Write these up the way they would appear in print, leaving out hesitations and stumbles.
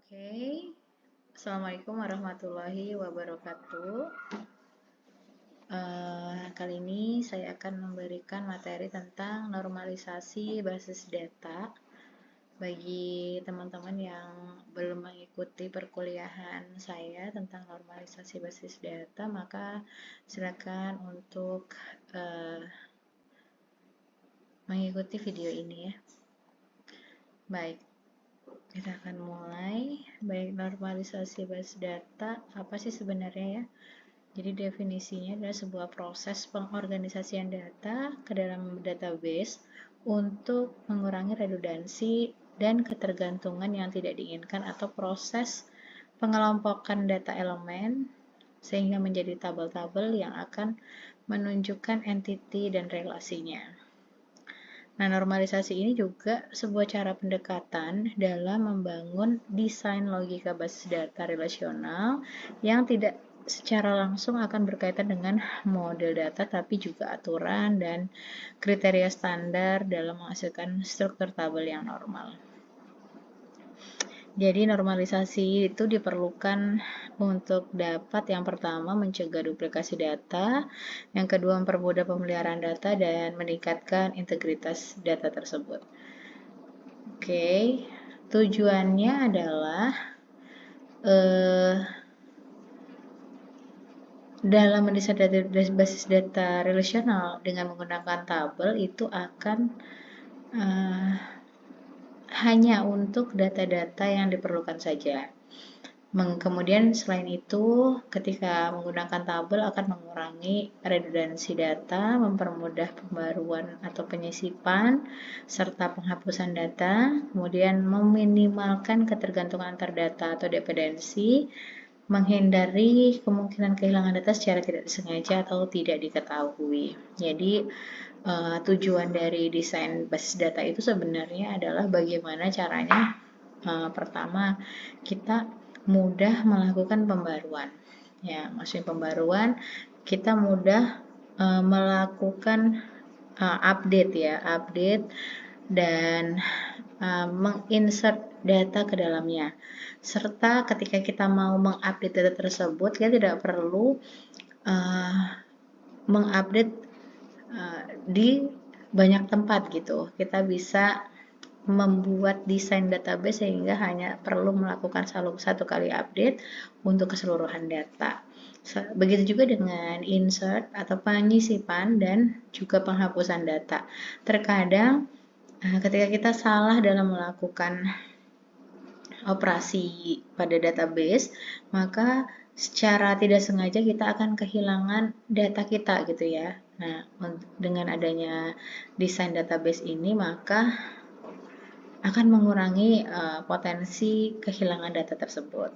Oke, Assalamualaikum warahmatullahi wabarakatuh. Kali ini saya akan memberikan materi tentang normalisasi basis data. Bagi teman-teman yang belum mengikuti perkuliahan saya tentang normalisasi basis data, maka silakan untuk mengikuti video ini ya. Baik. Kita akan mulai. Baik, normalisasi basis data apa sih sebenarnya ya? Jadi definisinya adalah sebuah proses pengorganisasian data ke dalam database untuk mengurangi redundansi dan ketergantungan yang tidak diinginkan atau proses pengelompokan data elemen sehingga menjadi tabel-tabel yang akan menunjukkan entiti dan relasinya. Nah, normalisasi ini juga sebuah cara pendekatan dalam membangun desain logika basis data relasional yang tidak secara langsung akan berkaitan dengan model data, tapi juga aturan dan kriteria standar dalam menghasilkan struktur tabel yang normal. Jadi normalisasi itu diperlukan untuk dapat yang pertama mencegah duplikasi data, yang kedua mempermudah pemeliharaan data dan meningkatkan integritas data tersebut. Oke, tujuannya adalah dalam mendesain basis data relasional dengan menggunakan tabel itu akan hanya untuk data-data yang diperlukan saja. Kemudian selain itu, ketika menggunakan tabel akan mengurangi redundansi data, mempermudah pembaruan atau penyisipan, serta penghapusan data, kemudian meminimalkan ketergantungan antar data atau dependensi, menghindari kemungkinan kehilangan data secara tidak disengaja atau tidak diketahui. Jadi tujuan dari desain basis data itu sebenarnya adalah bagaimana caranya pertama kita mudah melakukan pembaruan. Ya, maksudnya pembaruan kita mudah melakukan update dan menginsert data ke dalamnya. Serta ketika kita mau mengupdate data tersebut, kita tidak perlu mengupdate di banyak tempat gitu. Kita bisa membuat desain database sehingga hanya perlu melakukan satu kali update untuk keseluruhan data. Begitu juga dengan insert atau penyisipan dan juga penghapusan data. Terkadang ketika kita salah dalam melakukan operasi pada database, maka secara tidak sengaja kita akan kehilangan data kita gitu ya. Nah, dengan adanya desain database ini maka akan mengurangi potensi kehilangan data tersebut.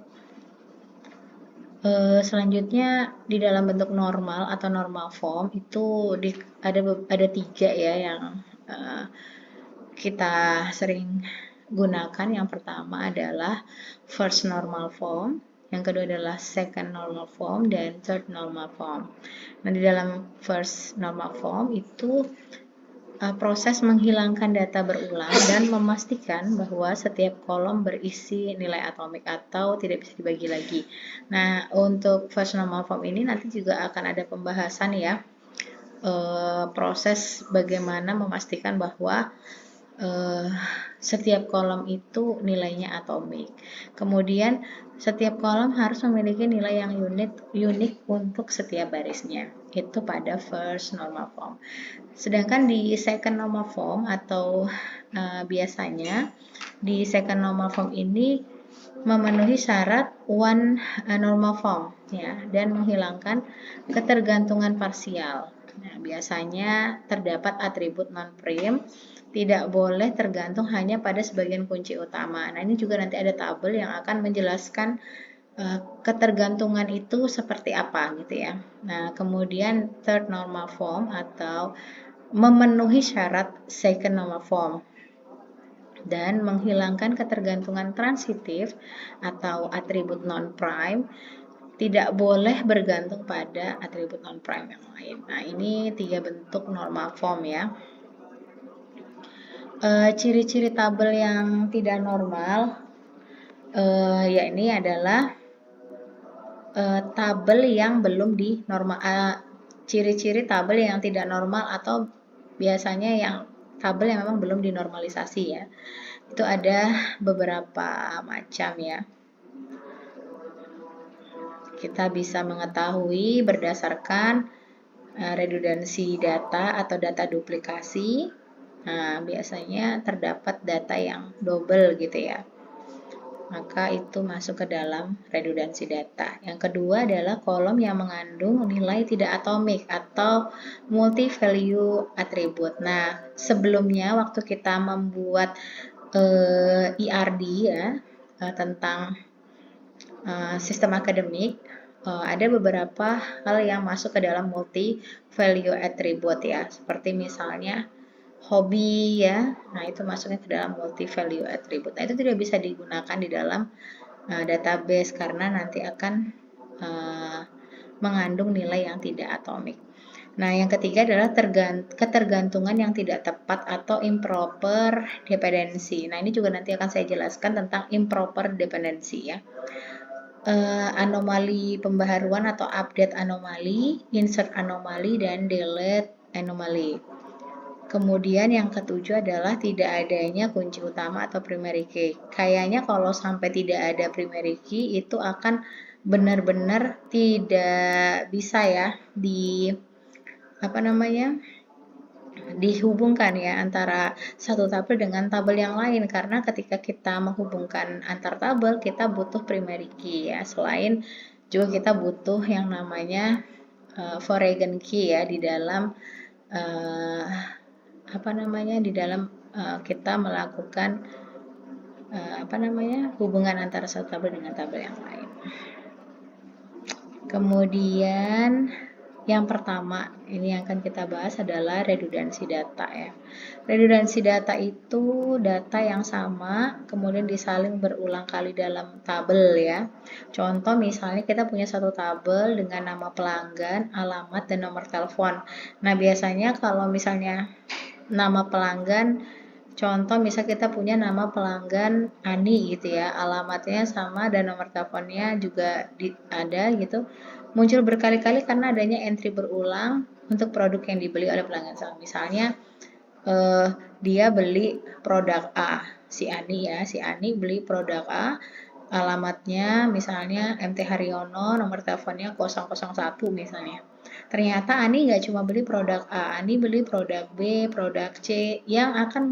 Selanjutnya di dalam bentuk normal atau normal form itu ada 3 ya yang kita sering gunakan. Yang pertama adalah first normal form, yang kedua adalah second normal form, dan third normal form. Nah, di dalam first normal form itu proses menghilangkan data berulang dan memastikan bahwa setiap kolom berisi nilai atomik atau tidak bisa dibagi lagi. Nah, untuk first normal form ini nanti juga akan ada pembahasan ya, proses bagaimana memastikan bahwa setiap kolom itu nilainya atomik. Kemudian setiap kolom harus memiliki nilai yang unik untuk setiap barisnya. Itu pada first normal form. Sedangkan di second normal form atau biasanya di second normal form ini memenuhi syarat one normal form ya, dan menghilangkan ketergantungan parsial. Nah, biasanya terdapat atribut non-prim, tidak boleh tergantung hanya pada sebagian kunci utama. Nah, ini juga nanti ada tabel yang akan menjelaskan ketergantungan itu seperti apa gitu ya. Nah, kemudian third normal form atau memenuhi syarat second normal form dan menghilangkan ketergantungan transitif atau atribut non-prime, tidak boleh bergantung pada atribut non-prime yang lain. Nah, ini 3 bentuk normal form ya. Ciri-ciri tabel yang tidak normal Ya ini adalah tabel yang belum di normal, ciri-ciri tabel yang tidak normal atau biasanya yang tabel yang memang belum dinormalisasi ya. Itu ada beberapa macam ya. Kita bisa mengetahui berdasarkan redundansi data atau data duplikasi. Nah, biasanya terdapat data yang double gitu ya. Maka itu masuk ke dalam redundansi data. Yang kedua adalah kolom yang mengandung nilai tidak atomik atau multi value attribute. Nah, sebelumnya waktu kita membuat IRD ya tentang sistem akademik, ada beberapa hal yang masuk ke dalam multi value attribute ya, seperti misalnya hobi ya. Nah, itu masuknya ke dalam multi value attribute. Nah, itu tidak bisa digunakan di dalam database karena nanti akan mengandung nilai yang tidak atomik. Nah, yang ketiga adalah ketergantungan yang tidak tepat atau improper dependency. Nah, ini juga nanti akan saya jelaskan tentang improper dependency ya. Anomali pembaharuan atau update anomali, insert anomali, dan delete anomali. Kemudian yang ketujuh adalah tidak adanya kunci utama atau primary key. Kayaknya kalau sampai tidak ada primary key itu akan benar-benar tidak bisa ya dihubungkan ya antara satu tabel dengan tabel yang lain, karena ketika kita menghubungkan antar tabel kita butuh primary key ya. Selain juga kita butuh yang namanya foreign key ya di dalam kita melakukan hubungan antara satu tabel dengan tabel yang lain. Kemudian yang pertama ini yang akan kita bahas adalah redundansi data ya. Redundansi data itu data yang sama kemudian disaling berulang kali dalam tabel ya. Contoh misalnya kita punya satu tabel dengan nama pelanggan, alamat, dan nomor telepon. Nah, biasanya kalau misalnya nama pelanggan, contoh misal kita punya nama pelanggan Ani gitu ya, alamatnya sama dan nomor teleponnya juga ada gitu, muncul berkali-kali karena adanya entry berulang untuk produk yang dibeli oleh pelanggan sama. Misalnya dia beli produk A, si Ani beli produk A, alamatnya misalnya MT Haryono, nomor teleponnya 001 misalnya. Ternyata Ani nggak cuma beli produk A, Ani beli produk B, produk C, yang akan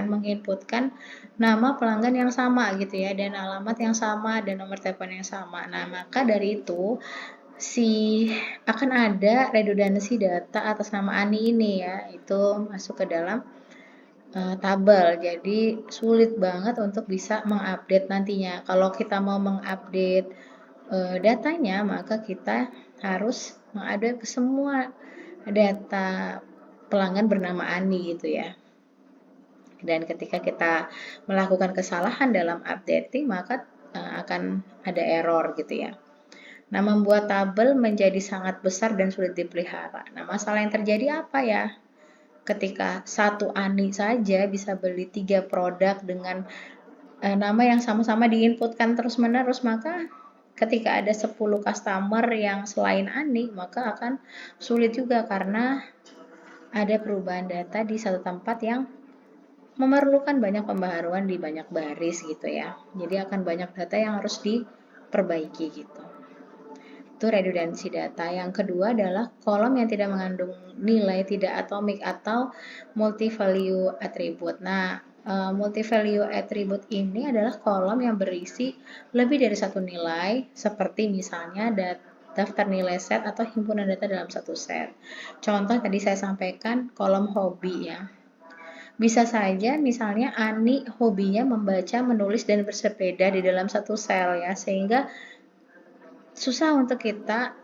menginputkan nama pelanggan yang sama gitu ya, dan alamat yang sama, dan nomor telepon yang sama. Nah, maka dari itu akan ada redundansi data atas nama Ani ini ya, itu masuk ke dalam tabel. Jadi sulit banget untuk bisa mengupdate nantinya. Kalau kita mau mengupdate datanya, maka kita harus mengupdate ke semua data pelanggan bernama Ani gitu ya. Dan ketika kita melakukan kesalahan dalam updating, maka akan ada error gitu ya. Nah, membuat tabel menjadi sangat besar dan sulit dipelihara. Nah, masalah yang terjadi apa ya? Ketika satu Ani saja bisa beli 3 produk dengan nama yang sama-sama diinputkan terus-menerus, maka ketika ada 10 customer yang selain Ani, maka akan sulit juga karena ada perubahan data di satu tempat yang memerlukan banyak pembaharuan di banyak baris gitu ya. Jadi akan banyak data yang harus diperbaiki gitu. Itu redundansi data. Yang kedua adalah kolom yang tidak mengandung nilai tidak atomik atau multi value attribute. Nah, multi value attribute ini adalah kolom yang berisi lebih dari satu nilai, seperti misalnya daftar nilai set atau himpunan data dalam satu set. Contoh tadi saya sampaikan kolom hobi ya. Bisa saja misalnya Ani hobinya membaca, menulis, dan bersepeda di dalam satu sel ya, sehingga susah untuk kita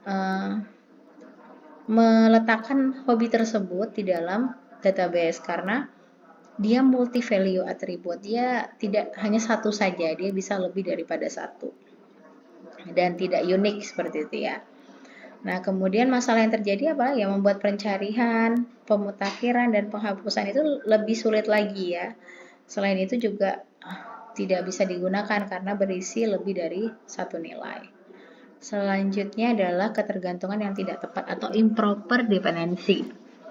meletakkan hobi tersebut di dalam database karena dia multi value attribute. Dia tidak hanya satu saja, dia bisa lebih daripada satu dan tidak unik seperti itu ya. Nah, kemudian masalah yang terjadi apa? Yang membuat pencarian, pemutakhiran, dan penghapusan itu lebih sulit lagi ya. Selain itu juga tidak bisa digunakan karena berisi lebih dari satu nilai. Selanjutnya adalah ketergantungan yang tidak tepat atau improper dependency.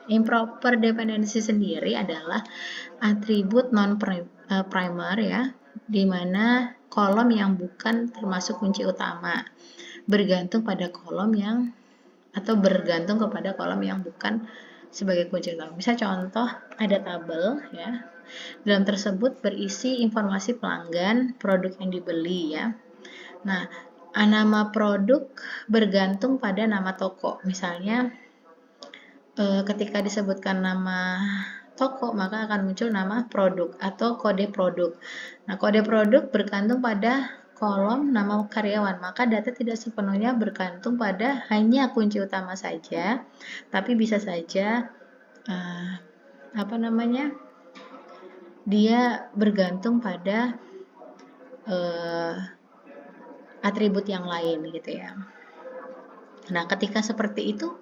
Improper dependency sendiri adalah atribut non-primer ya, di mana kolom yang bukan termasuk kunci utama bergantung pada kolom yang atau bergantung kepada kolom yang bukan sebagai kunci utama. Misal contoh ada tabel ya. Dalam tersebut berisi informasi pelanggan, produk yang dibeli ya. Nah, nama produk bergantung pada nama toko. Misalnya ketika disebutkan nama toko, maka akan muncul nama produk atau kode produk. Nah, kode produk bergantung pada kolom nama karyawan, maka data tidak sepenuhnya bergantung pada hanya kunci utama saja, tapi bisa saja dia bergantung pada atribut yang lain gitu ya. Nah, ketika seperti itu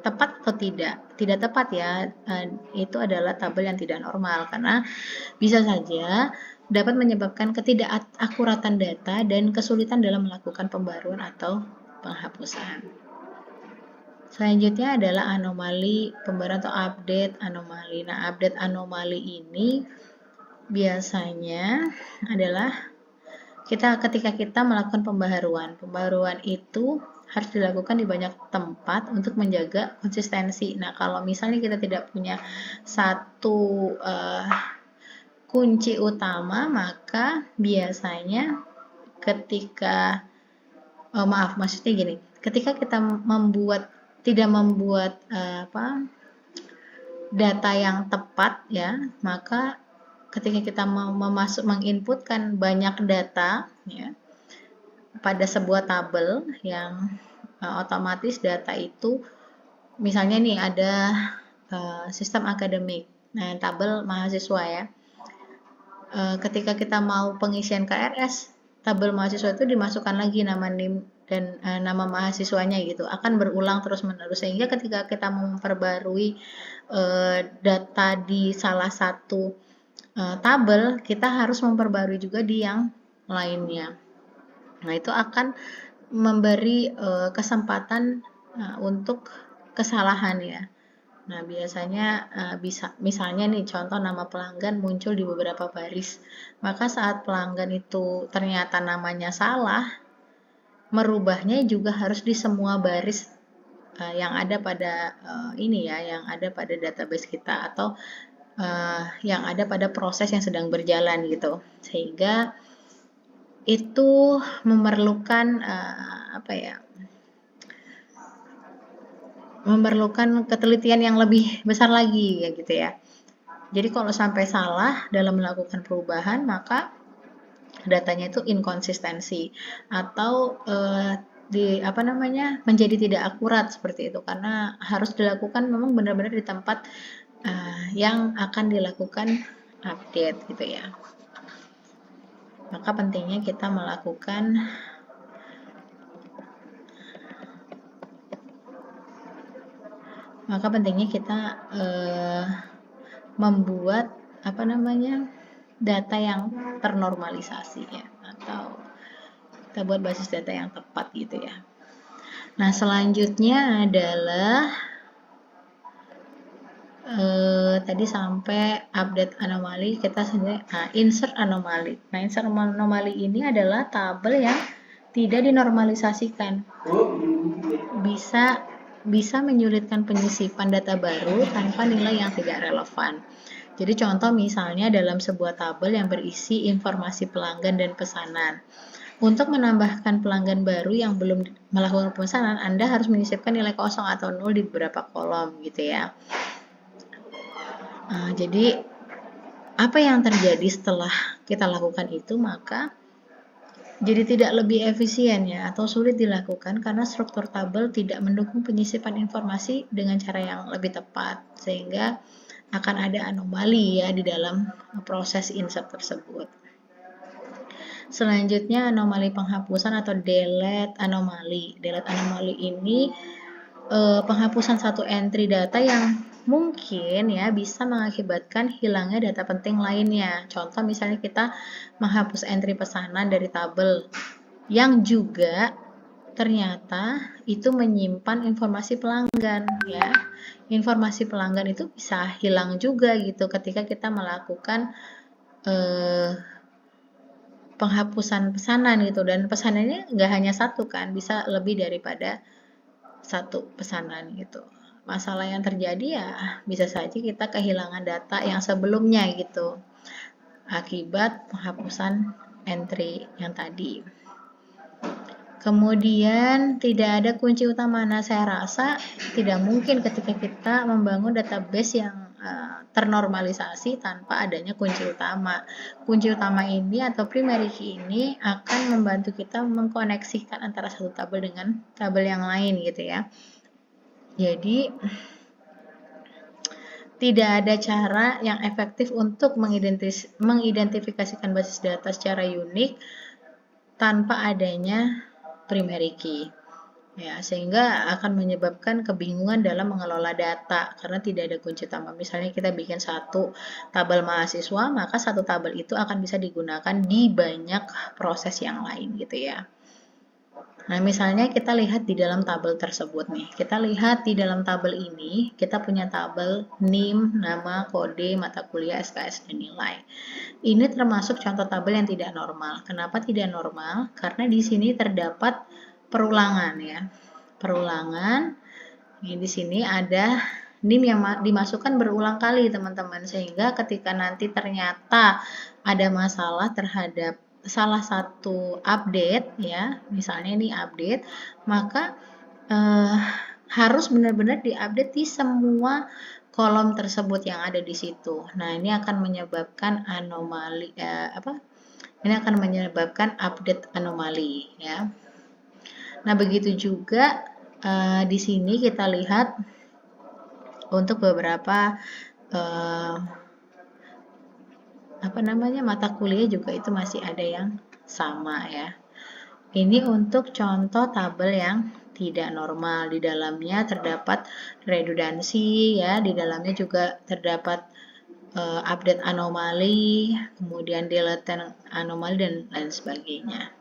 tepat atau tidak? Tidak tepat ya, itu adalah tabel yang tidak normal karena bisa saja dapat menyebabkan ketidakakuratan data dan kesulitan dalam melakukan pembaruan atau penghapusan. Selanjutnya adalah anomali pembaruan atau update anomali. Nah, update anomali ini biasanya adalah ketika kita melakukan pembaruan itu harus dilakukan di banyak tempat untuk menjaga konsistensi. Nah, kalau misalnya kita tidak punya satu kunci utama, maka biasanya ketika ketika kita tidak membuat data yang tepat ya, maka ketika kita menginputkan banyak data ya pada sebuah tabel yang otomatis data itu misalnya nih ada sistem akademik, nah tabel mahasiswa ya. Ketika kita mau pengisian KRS, tabel mahasiswa itu dimasukkan lagi nama NIM dan nama mahasiswanya gitu, akan berulang terus-menerus sehingga ketika kita memperbarui data di salah satu tabel, kita harus memperbarui juga di yang lainnya. Nah, itu akan memberi kesempatan untuk kesalahan ya. Nah, biasanya bisa misalnya nih contoh nama pelanggan muncul di beberapa baris. Maka saat pelanggan itu ternyata namanya salah, merubahnya juga harus di semua baris yang ada pada yang ada pada database kita atau yang ada pada proses yang sedang berjalan gitu. Sehingga itu memerlukan memerlukan ketelitian yang lebih besar lagi ya gitu ya. Jadi kalau sampai salah dalam melakukan perubahan, maka datanya itu inkonsistensi atau menjadi tidak akurat seperti itu karena harus dilakukan memang benar-benar di tempat yang akan dilakukan update gitu ya. Maka pentingnya kita melakukan membuat data yang ternormalisasi ya, atau kita buat basis data yang tepat gitu ya. Nah, selanjutnya adalah tadi sampai update anomali, kita insert anomali. Nah, insert anomali ini adalah tabel yang tidak dinormalisasikan. Bisa menyulitkan penyisipan data baru tanpa nilai yang tidak relevan. Jadi contoh misalnya dalam sebuah tabel yang berisi informasi pelanggan dan pesanan. Untuk menambahkan pelanggan baru yang belum melakukan pemesanan, Anda harus menyisipkan nilai kosong atau 0 di beberapa kolom gitu ya. Jadi apa yang terjadi setelah kita lakukan itu, maka jadi tidak lebih efisien ya atau sulit dilakukan karena struktur tabel tidak mendukung penyisipan informasi dengan cara yang lebih tepat, sehingga akan ada anomali ya di dalam proses insert tersebut. Selanjutnya anomali penghapusan atau delete anomali. Delete anomali ini penghapusan satu entry data yang mungkin ya bisa mengakibatkan hilangnya data penting lainnya. Contoh misalnya kita menghapus entry pesanan dari tabel yang juga ternyata itu menyimpan informasi pelanggan ya. Informasi pelanggan itu bisa hilang juga gitu ketika kita melakukan penghapusan pesanan gitu, dan pesanannya nggak hanya satu kan, bisa lebih daripada satu pesanan gitu. Masalah yang terjadi ya bisa saja kita kehilangan data yang sebelumnya gitu akibat penghapusan entry yang tadi. Kemudian tidak ada kunci utama. Nah, saya rasa tidak mungkin ketika kita membangun database yang ternormalisasi tanpa adanya kunci utama. Kunci utama ini atau primary key ini akan membantu kita mengkoneksikan antara satu tabel dengan tabel yang lain gitu ya. Jadi tidak ada cara yang efektif untuk mengidentifikasikan basis data secara unik tanpa adanya primary key. Ya, sehingga akan menyebabkan kebingungan dalam mengelola data karena tidak ada kunci utama. Misalnya kita bikin satu tabel mahasiswa, maka satu tabel itu akan bisa digunakan di banyak proses yang lain gitu ya. Nah, misalnya kita lihat di dalam tabel tersebut nih. Kita lihat di dalam tabel ini, kita punya tabel NIM, nama, kode, mata kuliah, SKS, dan nilai. Ini termasuk contoh tabel yang tidak normal. Kenapa tidak normal? Karena di sini terdapat perulangan ya. Perulangan. Ini di sini ada NIM yang dimasukkan berulang kali teman-teman, sehingga ketika nanti ternyata ada masalah terhadap salah satu update ya, misalnya ini update, maka harus benar-benar diupdate di semua kolom tersebut yang ada di situ. Nah, ini akan menyebabkan anomali Ini akan menyebabkan update anomali ya. Nah, begitu juga di sini kita lihat untuk beberapa mata kuliah juga itu masih ada yang sama ya. Ini untuk contoh tabel yang tidak normal. Di dalamnya terdapat redundansi ya, di dalamnya juga terdapat update anomali, kemudian delete anomali dan lain sebagainya.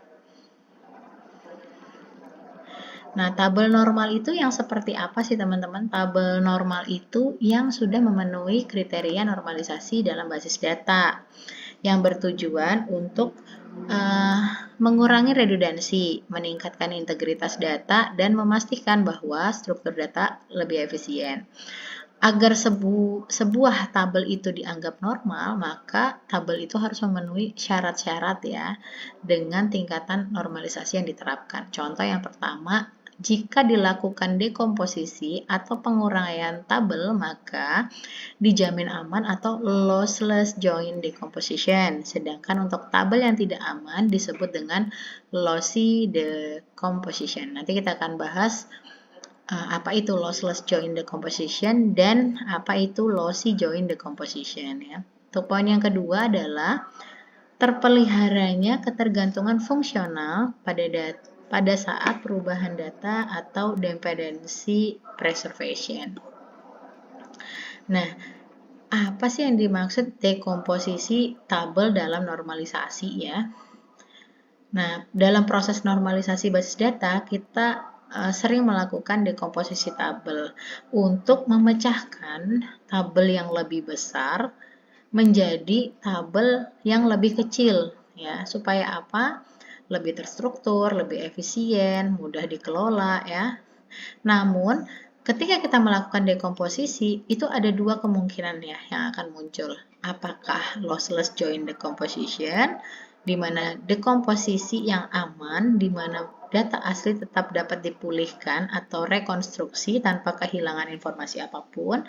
Nah, tabel normal itu yang seperti apa sih teman-teman? Tabel normal itu yang sudah memenuhi kriteria normalisasi dalam basis data, yang bertujuan untuk mengurangi redundansi, meningkatkan integritas data, dan memastikan bahwa struktur data lebih efisien. Agar sebuah tabel itu dianggap normal, maka tabel itu harus memenuhi syarat-syarat ya, dengan tingkatan normalisasi yang diterapkan. Contoh yang pertama, jika dilakukan dekomposisi atau penguraian tabel, maka dijamin aman atau lossless joint decomposition. Sedangkan untuk tabel yang tidak aman disebut dengan lossy decomposition. Nanti kita akan bahas apa itu lossless joint decomposition dan apa itu lossy joint decomposition ya. Untuk poin yang kedua adalah terpeliharanya ketergantungan fungsional pada saat perubahan data atau dependency preservation. Nah, apa sih yang dimaksud dekomposisi tabel dalam normalisasi ya? Nah, dalam proses normalisasi basis data, kita sering melakukan dekomposisi tabel untuk memecahkan tabel yang lebih besar menjadi tabel yang lebih kecil ya, supaya apa? Lebih terstruktur, lebih efisien, mudah dikelola ya. Namun, ketika kita melakukan dekomposisi, itu ada dua kemungkinan ya yang akan muncul. Apakah lossless joint decomposition, di mana dekomposisi yang aman, di mana data asli tetap dapat dipulihkan atau rekonstruksi tanpa kehilangan informasi apapun,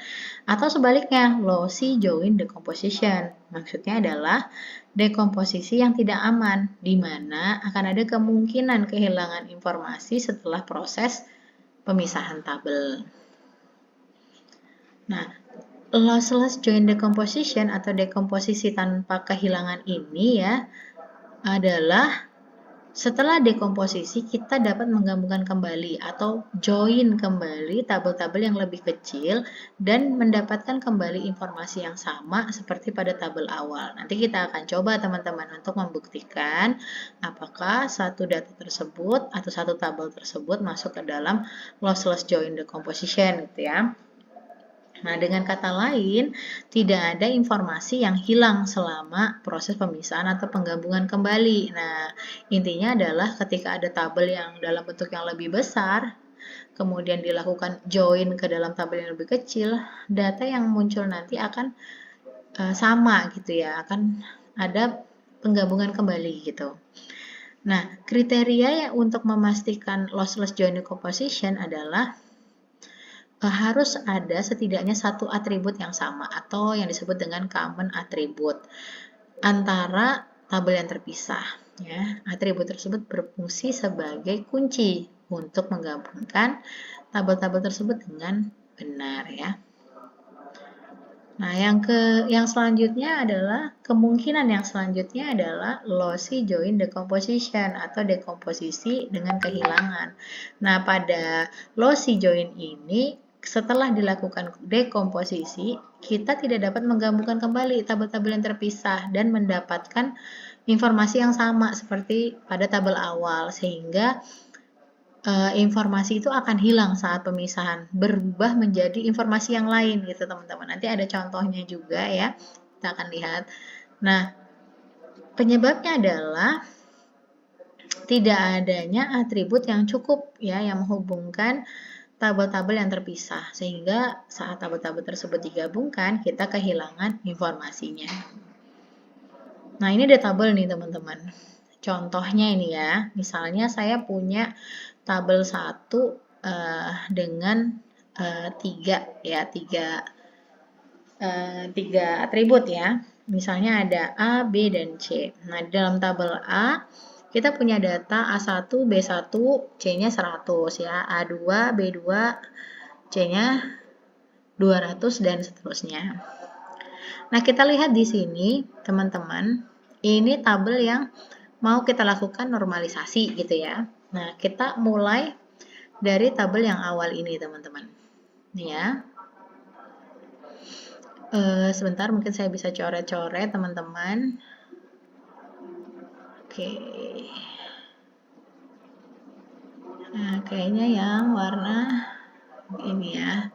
atau sebaliknya lossy joint decomposition. Maksudnya adalah dekomposisi yang tidak aman, di mana akan ada kemungkinan kehilangan informasi setelah proses pemisahan tabel. Nah, lossless joint decomposition atau dekomposisi tanpa kehilangan ini ya adalah Setelah dekomposisi, kita dapat menggabungkan kembali atau join kembali tabel-tabel yang lebih kecil dan mendapatkan kembali informasi yang sama seperti pada tabel awal. Nanti kita akan coba teman-teman untuk membuktikan apakah satu data tersebut atau satu tabel tersebut masuk ke dalam lossless join decomposition gitu ya. Nah, dengan kata lain, tidak ada informasi yang hilang selama proses pemisahan atau penggabungan kembali. Nah, intinya adalah ketika ada tabel yang dalam bentuk yang lebih besar, kemudian dilakukan join ke dalam tabel yang lebih kecil, data yang muncul nanti akan sama gitu ya, akan ada penggabungan kembali gitu. Nah, kriteria untuk memastikan lossless join decomposition adalah harus ada setidaknya satu atribut yang sama atau yang disebut dengan common attribute antara tabel yang terpisah. Ya, atribut tersebut berfungsi sebagai kunci untuk menggabungkan tabel-tabel tersebut dengan benar ya. Nah, yang selanjutnya adalah kemungkinan yang selanjutnya adalah lossy join decomposition atau dekomposisi dengan kehilangan. Nah, pada lossy join ini setelah dilakukan dekomposisi, kita tidak dapat menggabungkan kembali tabel-tabel yang terpisah dan mendapatkan informasi yang sama seperti pada tabel awal, sehingga informasi itu akan hilang saat pemisahan, berubah menjadi informasi yang lain gitu teman-teman. Nanti ada contohnya juga ya, kita akan lihat. Nah, penyebabnya adalah tidak adanya atribut yang cukup ya, yang menghubungkan tabel-tabel yang terpisah, sehingga saat tabel-tabel tersebut digabungkan, kita kehilangan informasinya. Nah, ini ada tabel nih teman-teman. Contohnya ini ya, misalnya saya punya tabel 1 dengan 3 ya, 3 atribut ya. Misalnya ada A, B, dan C. Nah, di dalam tabel A kita punya data A1, B1, C-nya 100 ya, A2, B2, C-nya 200 dan seterusnya. Nah, kita lihat di sini teman-teman, ini tabel yang mau kita lakukan normalisasi gitu ya. Nah, kita mulai dari tabel yang awal ini teman-teman. Nih ya. Sebentar, mungkin saya bisa coret-coret teman-teman. Oke. Nah, kayaknya yang warna ini ya.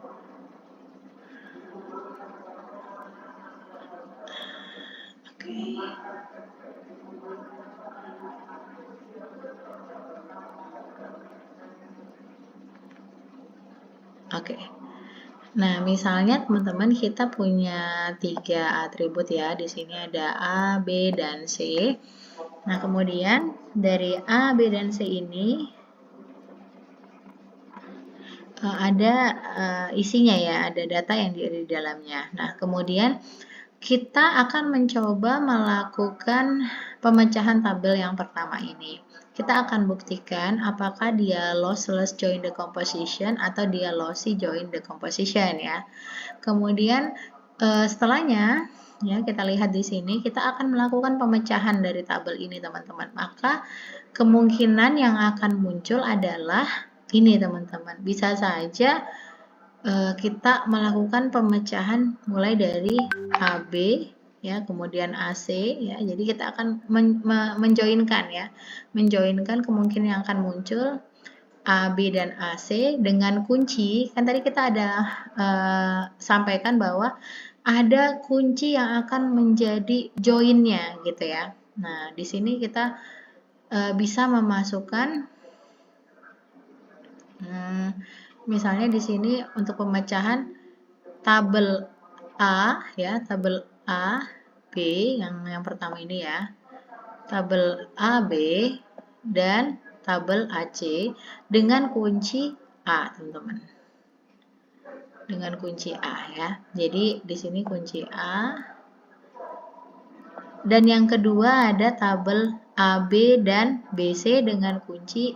Oke. Oke. Nah, misalnya teman-teman kita punya 3 atribut ya. Di sini ada A, B, dan C. Nah, kemudian dari A, B, dan C ini ada isinya ya, ada data yang di dalamnya. Nah, kemudian kita akan mencoba melakukan pemecahan tabel yang pertama ini. Kita akan buktikan apakah dia lossless join decomposition atau dia lossy join decomposition ya. Kemudian setelahnya ya kita lihat di sini kita akan melakukan pemecahan dari tabel ini teman-teman. Maka kemungkinan yang akan muncul adalah ini teman-teman. Bisa saja kita melakukan pemecahan mulai dari AB ya, kemudian AC ya. Jadi kita akan menjoinkan ya. Menjoinkan kemungkinan yang akan muncul AB dan AC dengan kunci. Kan tadi kita ada sampaikan bahwa ada kunci yang akan menjadi joinnya gitu ya. Nah, di sini kita bisa memasukkan misalnya di sini untuk pemecahan tabel A ya, tabel A, B yang pertama ini ya. Tabel A, B dan tabel AC dengan kunci A, teman-teman. Dengan kunci A ya. Jadi di sini kunci A. Dan yang kedua ada tabel AB dan BC dengan kunci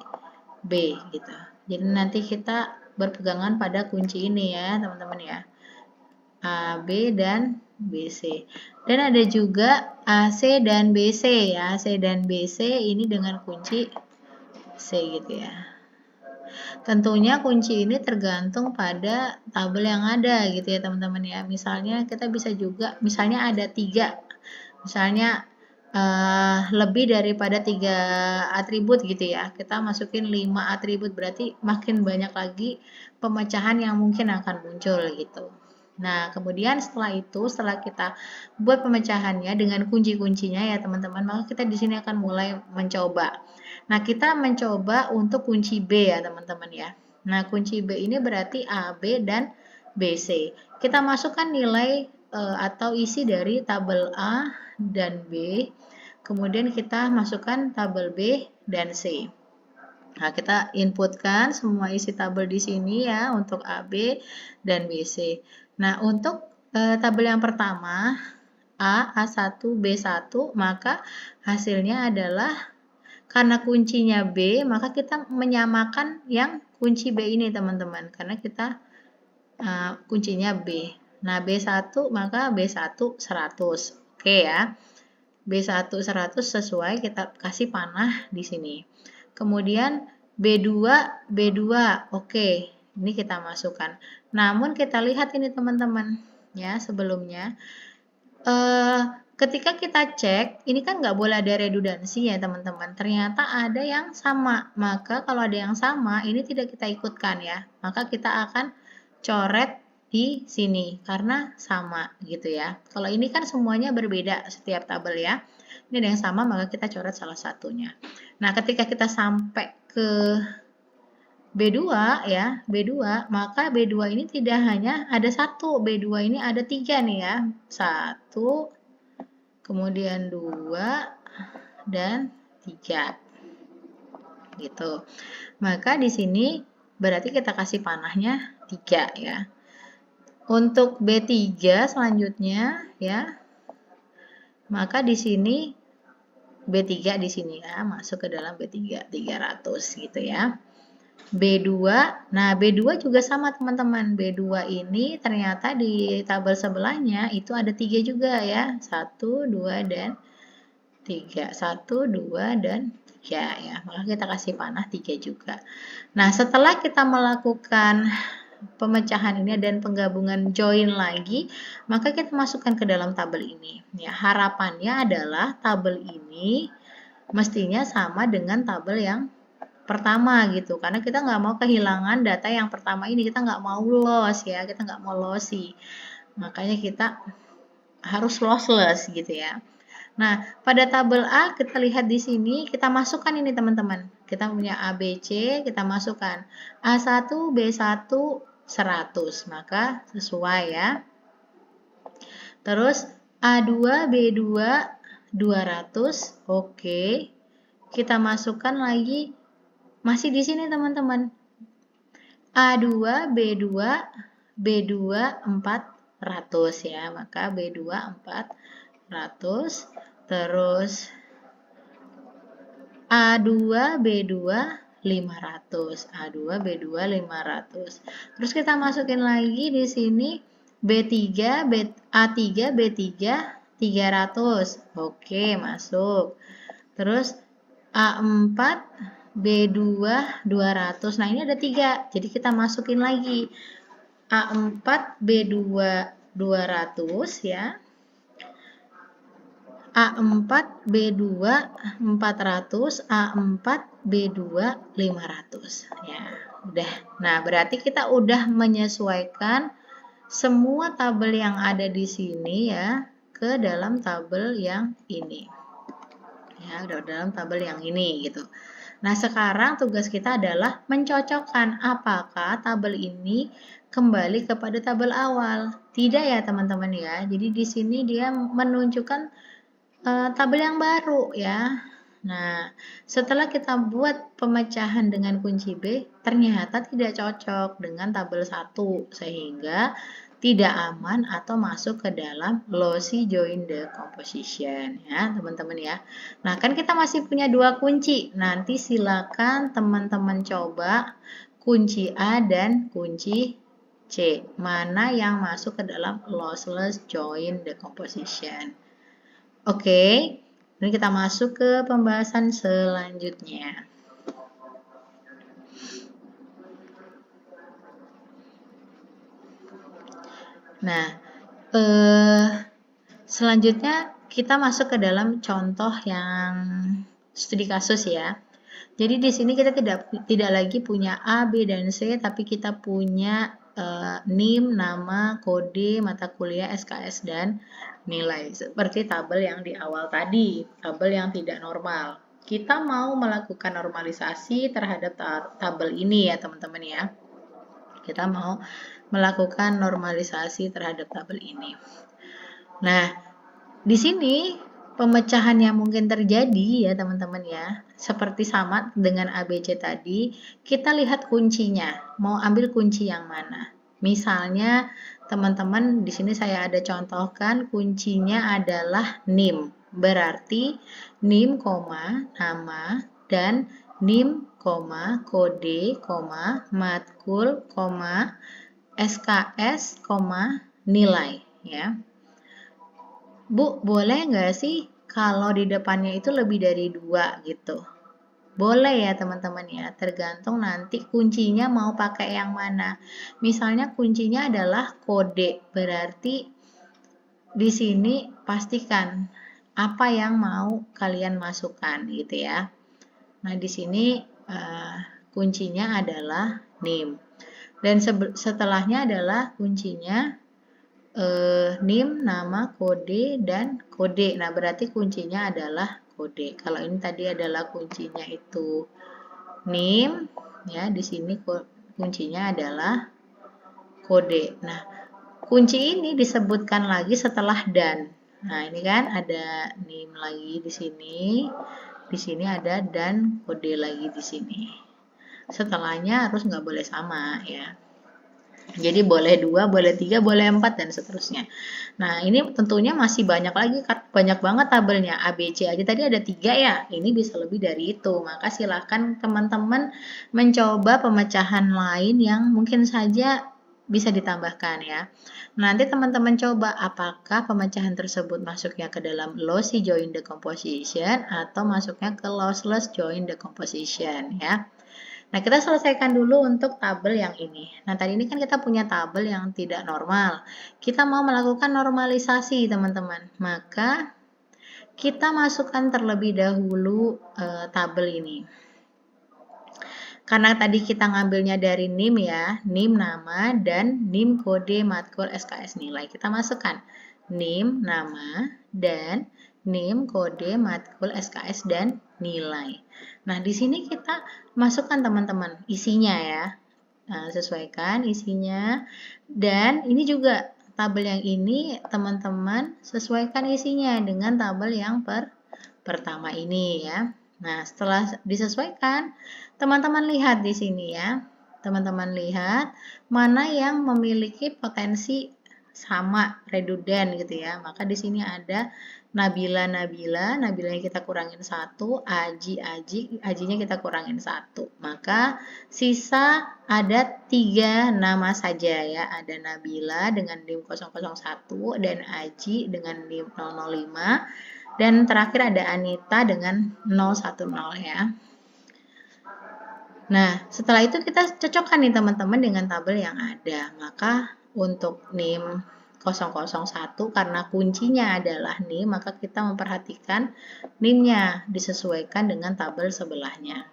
B gitu. Jadi nanti kita berpegangan pada kunci ini ya, teman-teman ya. AB dan BC. Dan ada juga AC dan BC ya. AC dan BC ini dengan kunci C gitu ya. Tentunya kunci ini tergantung pada tabel yang ada gitu ya teman-teman ya. Misalnya kita bisa juga, misalnya ada 3, misalnya lebih daripada 3 atribut gitu ya. Kita masukin 5 atribut, berarti makin banyak lagi pemecahan yang mungkin akan muncul gitu. Nah, kemudian setelah kita buat pemecahannya dengan kunci-kuncinya ya teman-teman, maka kita di sini akan mulai mencoba. Nah, kita mencoba untuk kunci B ya teman-teman ya. Nah, kunci B ini berarti A, B, dan BC. Kita masukkan nilai atau isi dari tabel A dan B, kemudian kita masukkan tabel B dan C. Nah, kita inputkan semua isi tabel di sini ya untuk A, B, dan BC. Nah, untuk tabel yang pertama, A1, B1, maka hasilnya adalah karena kuncinya B, maka kita menyamakan yang kunci B ini teman-teman, karena kita kuncinya B. Nah, B1 maka B1 100. Oke ya. B1 100 sesuai, kita kasih panah di sini. Kemudian B2, oke, ini kita masukkan. Namun kita lihat ini teman-teman, ya sebelumnya, ketika kita cek, ini kan nggak boleh ada redundansi ya teman-teman. Ternyata ada yang sama, maka kalau ada yang sama, ini tidak kita ikutkan ya. Maka kita akan coret di sini, karena sama gitu ya. Kalau ini kan semuanya berbeda setiap tabel ya. Ini ada yang sama, maka kita coret salah satunya. Nah, ketika kita sampai ke B2 ya, B2, maka B2 ini tidak hanya ada 1, B2 ini ada 3 nih ya. 1, kemudian 2, dan 3. Gitu. Maka di sini berarti kita kasih panahnya 3 ya. Untuk B3 selanjutnya ya, maka di sini B3 di sini ya, masuk ke dalam B3, 300 gitu ya. B2, nah B2 juga sama teman-teman. B2 ini ternyata di tabel sebelahnya itu ada 3 juga ya. 1, 2, dan 3. 1, 2, dan 3 ya. Maka kita kasih panah 3 juga. Nah, setelah kita melakukan pemecahan ini dan penggabungan join lagi, maka kita masukkan ke dalam tabel ini. Ya, harapannya adalah tabel ini mestinya sama dengan tabel yang pertama gitu, karena kita nggak mau kehilangan data yang pertama ini, kita nggak mau loss ya, kita nggak mau lossy, makanya kita harus lossless gitu ya. Nah, pada tabel A kita lihat di sini, kita masukkan ini teman-teman. Kita punya A, B, C, kita masukkan A1, B1, 100, maka sesuai ya. Terus A2, B2, 200, oke. Kita masukkan lagi, masih di sini teman-teman. A2, B2, B2, 400 ya, maka B2, 400. Terus A2, B2, 500. A2, B2, 500. Terus kita masukin lagi di sini B3, A3, B3, 300. Oke, masuk. Terus A4, B2, 200. Nah, ini ada 3. Jadi kita masukin lagi A4, B2, 200 ya. A4, B2, 400, A4, B2, 500. Ya, udah. Nah, berarti kita udah menyesuaikan semua tabel yang ada di sini ya ke dalam tabel yang ini. Ya, udah dalam tabel yang ini gitu. Nah, sekarang tugas kita adalah mencocokkan apakah tabel ini kembali kepada tabel awal. Tidak ya, teman-teman ya. Jadi di sini dia menunjukkan tabel yang baru ya. Nah, setelah kita buat pemecahan dengan kunci B, ternyata tidak cocok dengan tabel 1, sehingga tidak aman atau masuk ke dalam lossy join the composition ya, teman-teman ya. Nah, kan kita masih punya 2 kunci. Nanti silakan teman-teman coba kunci A dan kunci C. Mana yang masuk ke dalam lossless joint decomposition? Oke, ini kita masuk ke pembahasan selanjutnya. Nah, selanjutnya kita masuk ke dalam contoh yang studi kasus ya. Jadi di sini kita tidak lagi punya A, B, dan C, tapi kita punya NIM, nama, kode, mata kuliah, SKS, dan nilai. Seperti tabel yang di awal tadi, tabel yang tidak normal. Kita mau melakukan normalisasi terhadap tabel ini ya teman-teman ya. Kita mau melakukan normalisasi terhadap tabel ini. Nah, di sini pemecahan yang mungkin terjadi ya teman-teman ya, seperti sama dengan ABC tadi, kita lihat kuncinya, mau ambil kunci yang mana. Misalnya teman-teman di sini saya ada contohkan kuncinya adalah NIM, berarti NIM, nama, dan NIM, kode, matkul, SKS, nilai ya. Bu, boleh nggak sih kalau di depannya itu lebih dari 2 gitu? Boleh ya teman-teman ya, tergantung nanti kuncinya mau pakai yang mana. Misalnya kuncinya adalah kode, berarti di sini pastikan apa yang mau kalian masukkan gitu ya. Nah di sini kuncinya adalah NIM. Dan setelahnya adalah kuncinya NIM, nama, kode, dan kode. Nah, berarti kuncinya adalah kode. Kalau ini tadi adalah kuncinya itu NIM, ya, di sini kuncinya adalah kode. Nah, kunci ini disebutkan lagi setelah dan. Nah, ini kan ada NIM lagi di sini ada dan kode lagi di sini. Setelahnya harus nggak boleh sama, ya. Jadi boleh 2, boleh 3, boleh 4, dan seterusnya. Nah, ini tentunya masih banyak lagi, banyak banget tabelnya. A, B, C aja tadi ada 3 ya, ini bisa lebih dari itu. Maka silakan teman-teman mencoba pemecahan lain yang mungkin saja bisa ditambahkan ya. Nanti teman-teman coba apakah pemecahan tersebut masuknya ke dalam lossy joint decomposition atau masuknya ke lossless joint decomposition ya. Nah, kita selesaikan dulu untuk tabel yang ini. Nah, tadi ini kan kita punya tabel yang tidak normal. Kita mau melakukan normalisasi, teman-teman. Maka, kita masukkan terlebih dahulu tabel ini. Karena tadi kita ngambilnya dari NIM ya, NIM nama dan NIM kode matkul SKS nilai. Kita masukkan NIM nama dan NIM kode matkul SKS dan nilai. Nah, di sini kita masukkan teman-teman isinya ya. Nah, sesuaikan isinya. Dan ini juga tabel yang ini teman-teman sesuaikan isinya dengan tabel yang pertama ini ya. Nah, setelah disesuaikan, teman-teman lihat di sini ya. Teman-teman lihat mana yang memiliki potensi sama, redundant gitu ya. Maka di sini ada Nabila, Nabilanya kita kurangin 1, Ajinya kita kurangin 1. Maka sisa ada 3 nama saja ya. Ada Nabila dengan NIM 001 dan Aji dengan NIM 005. Dan terakhir ada Anita dengan 010 ya. Nah, setelah itu kita cocokkan nih teman-teman dengan tabel yang ada. Maka untuk NIM 001 karena kuncinya adalah NIM, maka kita memperhatikan NIM-nya disesuaikan dengan tabel sebelahnya.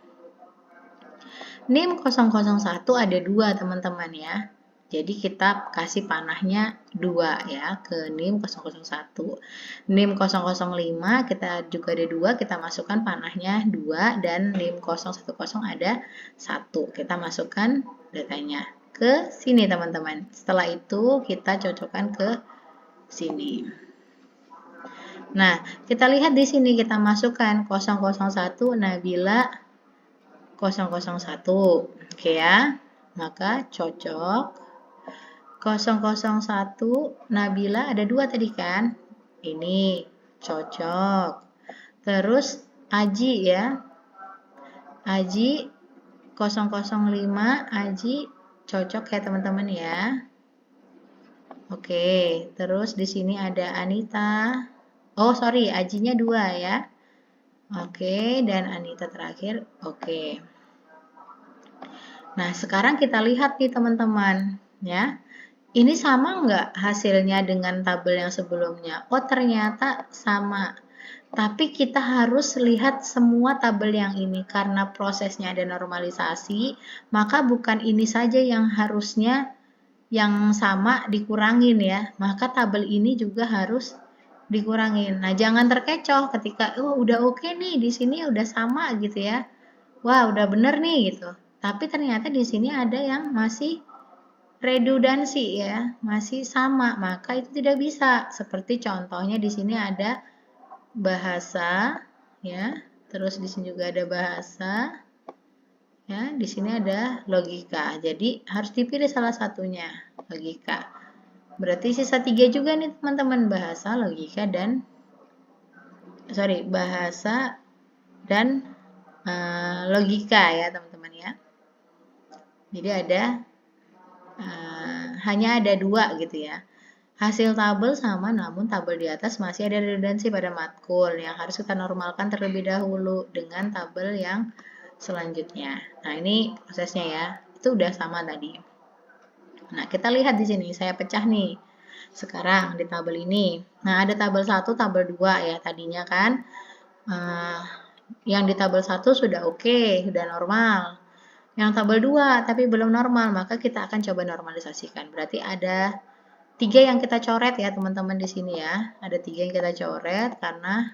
NIM 001 ada 2 teman-teman ya. Jadi kita kasih panahnya 2 ya ke NIM 001. NIM 005 kita juga ada 2, kita masukkan panahnya 2 dan NIM 010 ada 1. Kita masukkan datanya ke sini teman-teman. Setelah itu kita cocokkan ke sini. Nah, kita lihat di sini kita masukkan 001 Nabila 001. Oke ya. Maka cocok 001 Nabila ada 2 tadi kan? Ini cocok. Terus Aji ya. Aji 005 Aji cocok ya teman-teman ya. Oke, terus di sini ada Anita. Oh, sorry, Ajinya 2 ya. Oke, dan Anita terakhir. Oke. Nah, sekarang kita lihat nih teman-teman, ya. Ini sama nggak hasilnya dengan tabel yang sebelumnya? Oh, ternyata sama. Tapi kita harus lihat semua tabel yang ini. Karena prosesnya ada normalisasi, maka bukan ini saja yang harusnya yang sama dikurangin ya. Maka tabel ini juga harus dikurangin. Nah, jangan terkecoh ketika, oh udah oke nih, di sini udah sama gitu ya. Wah, udah bener nih gitu. Tapi ternyata di sini ada yang masih redundansi ya, masih sama, maka itu tidak bisa. Seperti contohnya di sini ada bahasa ya, terus di sini juga ada bahasa ya, di sini ada logika. Jadi harus dipilih salah satunya, logika. Berarti sisa 3 juga nih teman-teman, bahasa, logika dan bahasa dan logika ya teman-teman ya. Jadi ada hanya ada 2 gitu ya. Hasil tabel sama, namun tabel di atas masih ada redundansi pada matkul yang harus kita normalkan terlebih dahulu dengan tabel yang selanjutnya. Nah, ini prosesnya ya. Itu udah sama tadi. Nah, kita lihat di sini, saya pecah nih. Sekarang di tabel ini. Nah, ada tabel 1, tabel 2 ya tadinya kan. Yang di tabel 1 sudah oke, sudah normal. Yang tabel 2 tapi belum normal, maka kita akan coba normalisasikan. Berarti ada 3 yang kita coret ya teman-teman di sini ya. Ada 3 yang kita coret karena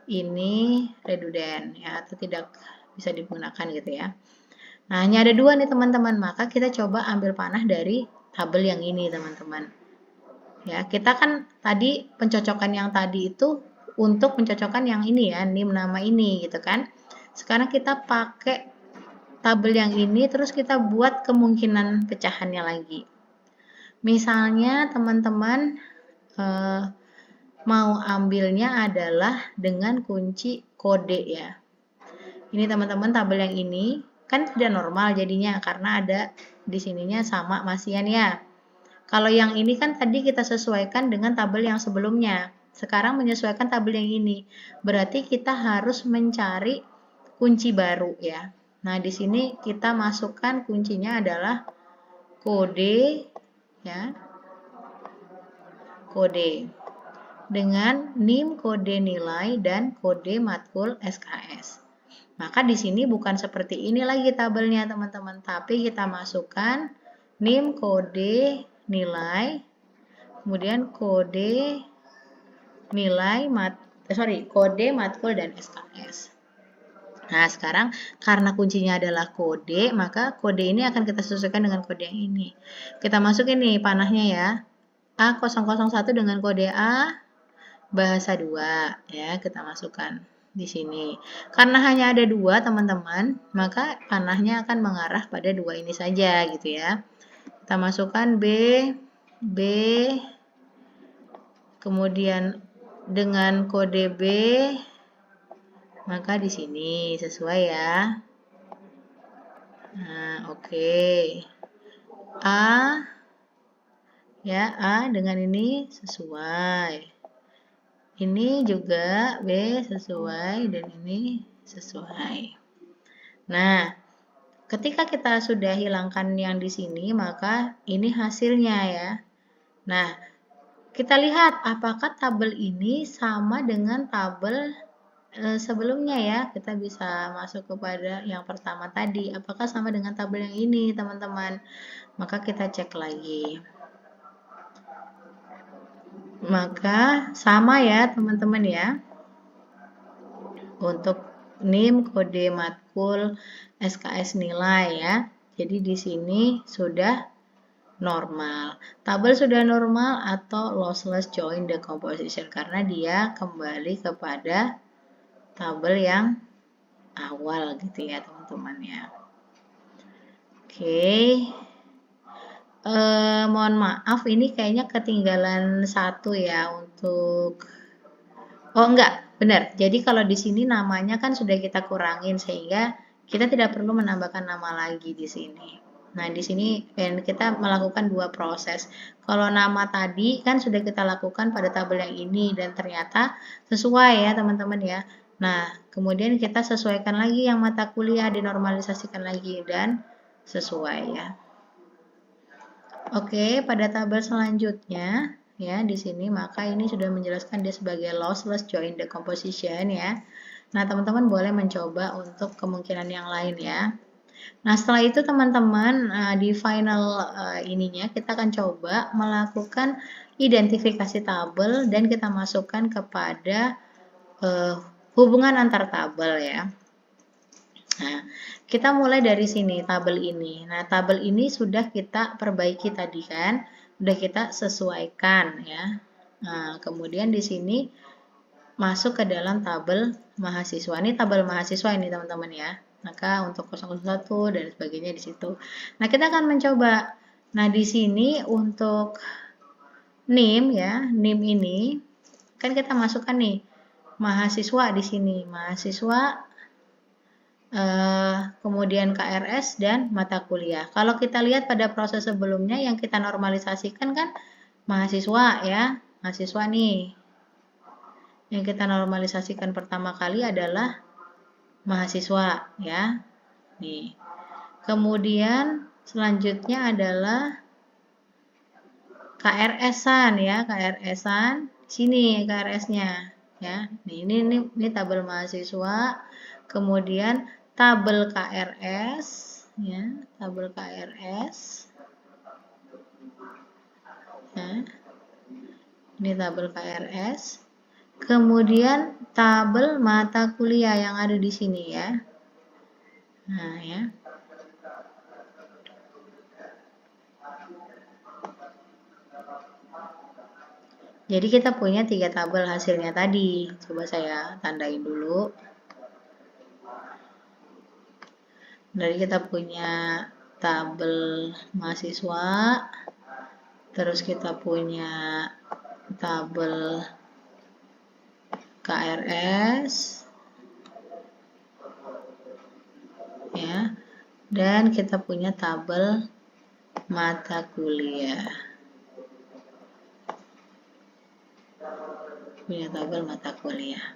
ini redundant ya, atau tidak bisa digunakan gitu ya. Nah, hanya ada 2 nih teman-teman, maka kita coba ambil panah dari tabel yang ini teman-teman. Ya, kita kan tadi pencocokan yang tadi itu untuk mencocokkan yang ini ya, NIM nama ini gitu kan. Sekarang kita pakai tabel yang ini, terus kita buat kemungkinan pecahannya lagi. Misalnya teman-teman mau ambilnya adalah dengan kunci kode ya. Ini teman-teman tabel yang ini kan tidak normal jadinya karena ada di sininya sama masian ya. Kalau yang ini kan tadi kita sesuaikan dengan tabel yang sebelumnya. Sekarang menyesuaikan tabel yang ini. Berarti kita harus mencari kunci baru ya. Nah, di sini kita masukkan kuncinya adalah kode ya. Kode dengan NIM kode nilai dan kode matkul SKS. Maka di sini bukan seperti ini lagi tabelnya teman-teman, tapi kita masukkan NIM kode nilai, kemudian kode nilai kode matkul dan SKS. Nah, sekarang karena kuncinya adalah kode, maka kode ini akan kita sesuaikan dengan kode yang ini. Kita masukin nih panahnya ya. A001 dengan kode A bahasa 2 ya, kita masukkan di sini. Karena hanya ada 2 teman-teman, maka panahnya akan mengarah pada 2 ini saja gitu ya. Kita masukkan B, kemudian dengan kode B, maka di sini sesuai ya. Nah, oke. A ya, A dengan ini sesuai. Ini juga B sesuai dan ini sesuai. Nah, ketika kita sudah hilangkan yang di sini, maka ini hasilnya ya. Nah, kita lihat apakah tabel ini sama dengan tabel sebelumnya ya. Kita bisa masuk kepada yang pertama tadi. Apakah sama dengan tabel yang ini, teman-teman? Maka kita cek lagi. Maka sama ya teman-teman ya. Untuk NIM kode matkul SKS nilai ya. Jadi di sini sudah normal. Tabel sudah normal atau lossless join decomposition karena dia kembali kepada tabel yang awal gitu ya teman-teman ya. Oke. Mohon maaf ini kayaknya ketinggalan 1 ya untuk enggak, benar. Jadi kalau di sini namanya kan sudah kita kurangin sehingga kita tidak perlu menambahkan nama lagi di sini. Nah, di sini kita melakukan dua proses. Kalau nama tadi kan sudah kita lakukan pada tabel yang ini dan ternyata sesuai ya teman-teman ya. Nah, kemudian kita sesuaikan lagi yang mata kuliah, dinormalisasikan lagi dan sesuai ya. Oke, pada tabel selanjutnya ya di sini maka ini sudah menjelaskan dia sebagai lossless joint decomposition ya. Nah, teman-teman boleh mencoba untuk kemungkinan yang lain ya. Nah, setelah itu teman-teman di final ininya kita akan coba melakukan identifikasi tabel dan kita masukkan kepada hubungan antar tabel ya. Nah, kita mulai dari sini tabel ini. Nah, tabel ini sudah kita perbaiki tadi kan, sudah kita sesuaikan ya. Nah, kemudian di sini masuk ke dalam tabel mahasiswa. Ini tabel mahasiswa ini teman-teman ya. Maka untuk 001 dan sebagainya di situ. Nah, kita akan mencoba. Nah, di sini untuk NIM ya, NIM ini kan kita masukkan nih mahasiswa di sini, mahasiswa kemudian KRS dan mata kuliah. Kalau kita lihat pada proses sebelumnya yang kita normalisasikan kan mahasiswa ya, mahasiswa nih. Yang kita normalisasikan pertama kali adalah mahasiswa ya. Nih. Kemudian selanjutnya adalah KRS-an ya, KRS-an. Sini KRS-nya ya. Nih, ini tabel mahasiswa. Kemudian tabel KRS ya, tabel KRS. Ya. Ini tabel KRS. Kemudian tabel mata kuliah yang ada di sini ya. Nah ya. Jadi kita punya 3 tabel hasilnya tadi. Coba saya tandain dulu. Jadi kita punya tabel mahasiswa. Terus kita punya tabel KRS. Ya. Dan kita punya tabel mata kuliah. Punya tabel mata kuliah.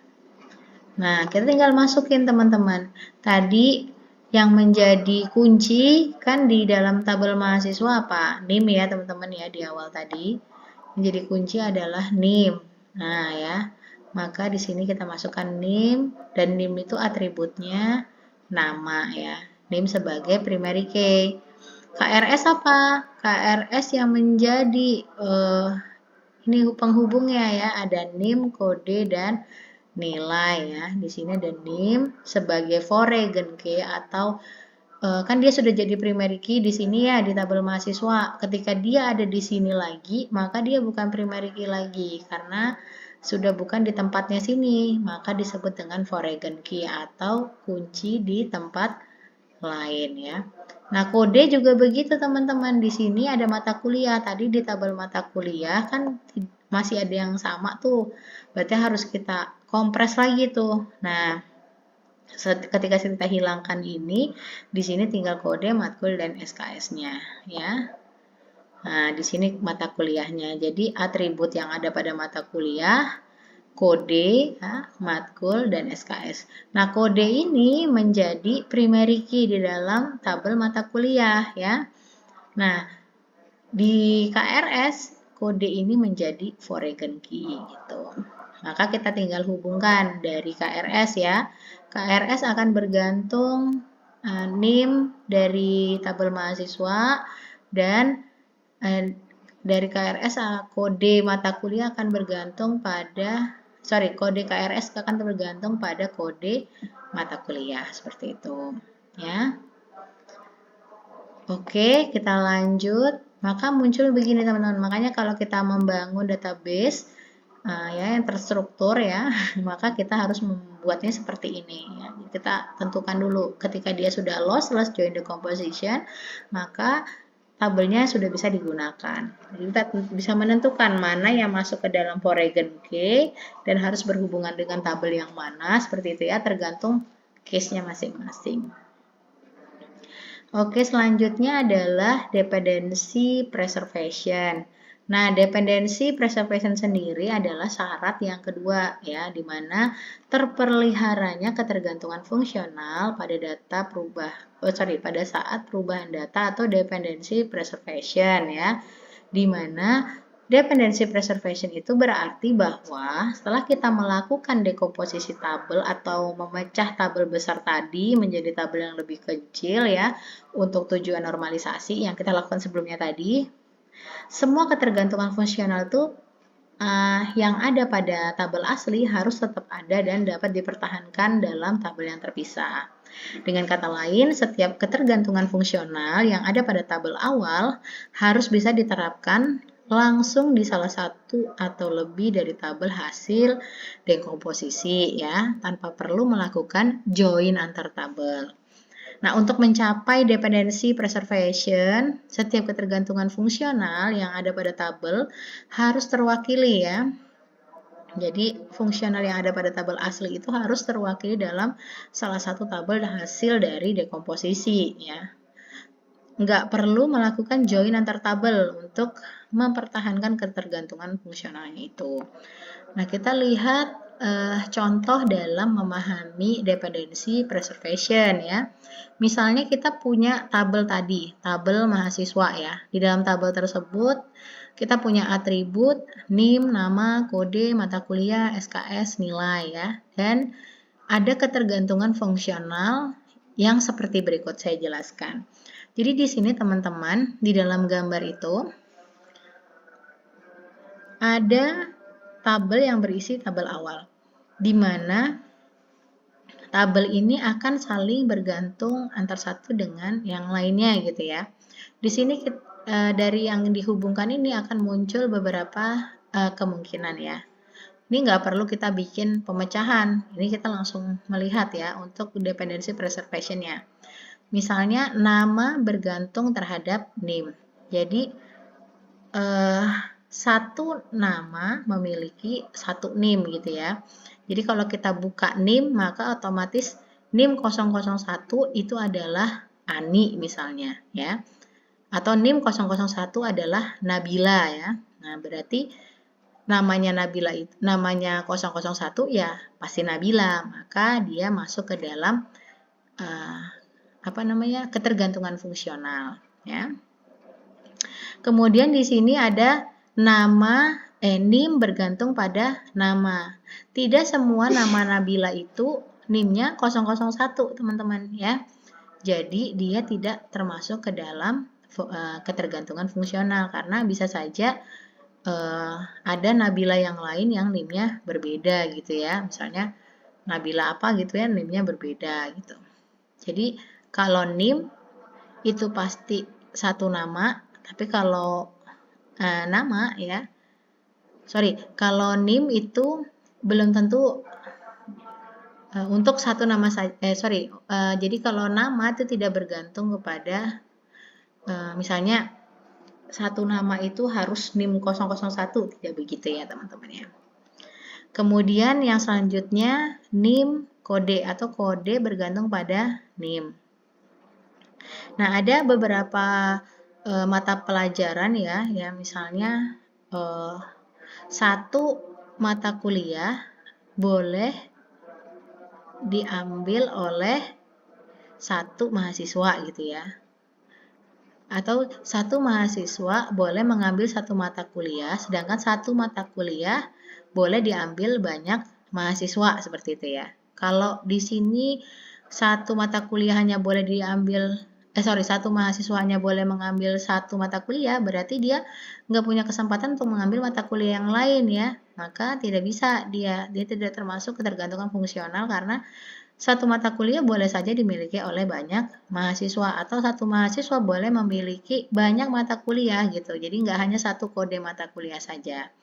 Nah, kita tinggal masukin teman-teman. Tadi yang menjadi kunci kan di dalam tabel mahasiswa apa? NIM ya teman-teman ya di awal tadi. Menjadi kunci adalah NIM. Nah ya, maka di sini kita masukkan NIM dan NIM itu atributnya nama ya. NIM sebagai primary key. KRS apa? KRS yang menjadi ini penghubungnya ya, ada NIM, kode dan nilai ya. Di sini ada NIM sebagai foreign key atau kan dia sudah jadi primary key di sini ya di tabel mahasiswa. Ketika dia ada di sini lagi, maka dia bukan primary key lagi karena sudah bukan di tempatnya sini, maka disebut dengan foreign key atau kunci di tempat lain ya. Nah, kode juga begitu teman-teman. Di sini ada mata kuliah. Tadi di tabel mata kuliah kan masih ada yang sama tuh. Berarti harus kita kompres lagi tuh. Nah, ketika kita hilangkan ini, di sini tinggal kode, matkul, dan SKS-nya, ya. Nah, di sini mata kuliahnya. Jadi, atribut yang ada pada mata kuliah, kode, ya, matkul, dan SKS. Nah, kode ini menjadi primary key di dalam tabel mata kuliah, ya. Nah, di KRS, kode ini menjadi foreign key, gitu. Maka kita tinggal hubungkan dari KRS ya. KRS akan bergantung NIM dari tabel mahasiswa dan dari KRS kode mata kuliah akan bergantung pada kode KRS akan bergantung pada kode mata kuliah seperti itu ya. Oke, kita lanjut. Maka muncul begini teman-teman. Makanya kalau kita membangun database ya yang terstruktur ya, maka kita harus membuatnya seperti ini ya. Kita tentukan dulu ketika dia sudah lossless joint decomposition, maka tabelnya sudah bisa digunakan. Jadi kita bisa menentukan mana yang masuk ke dalam foreign key dan harus berhubungan dengan tabel yang mana, seperti itu ya, tergantung case-nya masing-masing. Oke, selanjutnya adalah dependency preservation. Nah, dependency preservation sendiri adalah syarat yang kedua ya, di mana terpeliharanya ketergantungan fungsional pada pada saat perubahan data atau dependency preservation ya, di mana dependency preservation itu berarti bahwa setelah kita melakukan dekomposisi tabel atau memecah tabel besar tadi menjadi tabel yang lebih kecil ya, untuk tujuan normalisasi yang kita lakukan sebelumnya tadi, semua ketergantungan fungsional itu yang ada pada tabel asli harus tetap ada dan dapat dipertahankan dalam tabel yang terpisah. Dengan kata lain, setiap ketergantungan fungsional yang ada pada tabel awal harus bisa diterapkan langsung di salah satu atau lebih dari tabel hasil dekomposisi ya, tanpa perlu melakukan join antar tabel. Nah, untuk mencapai dependency preservation, setiap ketergantungan fungsional yang ada pada tabel harus terwakili ya. Jadi, fungsional yang ada pada tabel asli itu harus terwakili dalam salah satu tabel hasil dari dekomposisi ya. Nggak perlu melakukan join antar tabel untuk mempertahankan ketergantungan fungsionalnya itu. Nah, kita lihat contoh dalam memahami dependency preservation ya. Misalnya kita punya tabel tadi, tabel mahasiswa ya. Di dalam tabel tersebut kita punya atribut, NIM, nama, kode, mata kuliah, SKS, nilai ya. Dan ada ketergantungan fungsional yang seperti berikut saya jelaskan. Jadi di sini teman-teman, di dalam gambar itu ada tabel yang berisi tabel awal, di mana tabel ini akan saling bergantung antar satu dengan yang lainnya gitu ya. Di sini dari yang dihubungkan ini akan muncul beberapa kemungkinan ya. Ini nggak perlu kita bikin pemecahan, ini kita langsung melihat ya untuk dependency preservation-nya. Misalnya nama bergantung terhadap NIM. Jadi satu nama memiliki satu NIM gitu ya. Jadi kalau kita buka NIM maka otomatis NIM 001 itu adalah Ani misalnya ya. Atau NIM 001 adalah Nabila ya. Nah, berarti namanya 001 ya pasti Nabila, maka dia masuk ke dalam ketergantungan fungsional ya. Kemudian di sini ada NIM bergantung pada nama. Tidak semua nama Nabila itu NIM-nya 001 teman-teman ya. Jadi dia tidak termasuk ke dalam ketergantungan fungsional karena bisa saja ada Nabila yang lain yang NIM-nya berbeda gitu ya. Misalnya Nabila apa gitu ya, NIM-nya berbeda gitu. Jadi kalau NIM itu pasti satu nama, tapi kalau kalau NIM itu belum tentu untuk satu nama saja. Jadi kalau nama itu tidak bergantung kepada misalnya satu nama itu harus NIM 001, tidak begitu ya teman-teman ya. Kemudian yang selanjutnya NIM kode atau kode bergantung pada NIM. Nah, ada beberapa mata pelajaran ya misalnya satu mata kuliah boleh diambil oleh satu mahasiswa gitu ya. Atau satu mahasiswa boleh mengambil satu mata kuliah, sedangkan satu mata kuliah boleh diambil banyak mahasiswa seperti itu ya. Kalau di sini satu mata kuliah hanya boleh diambil satu mahasiswa hanya boleh mengambil satu mata kuliah, berarti dia nggak punya kesempatan untuk mengambil mata kuliah yang lain ya. Maka tidak bisa dia tidak termasuk ketergantungan fungsional karena satu mata kuliah boleh saja dimiliki oleh banyak mahasiswa atau satu mahasiswa boleh memiliki banyak mata kuliah gitu. Jadi nggak hanya satu kode mata kuliah saja.